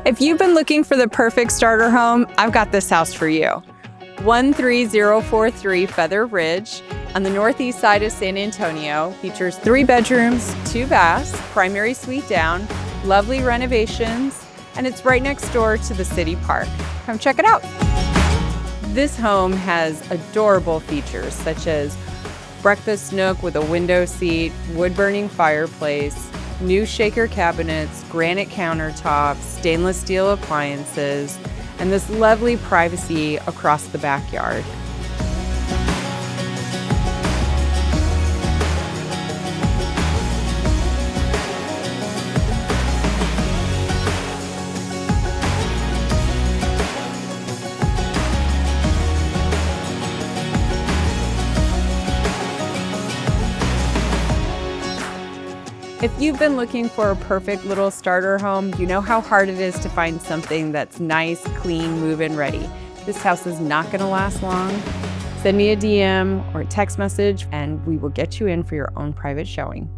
If you've been looking for the perfect starter home, I've got this house for you. 13043 Feather Ridge on the northeast side of San Antonio features 3 bedrooms, 2 baths, primary suite down, lovely renovations, and it's right next door to the city park. Come check it out. This home has adorable features such as breakfast nook with a window seat, wood-burning fireplace, new shaker cabinets, granite countertops, stainless steel appliances, and this lovely privacy across the backyard. If you've been looking for a perfect little starter home, you know how hard it is to find something that's nice, clean, move-in ready. This house is not going to last long. Send me a DM or a text message and we will get you in for your own private showing.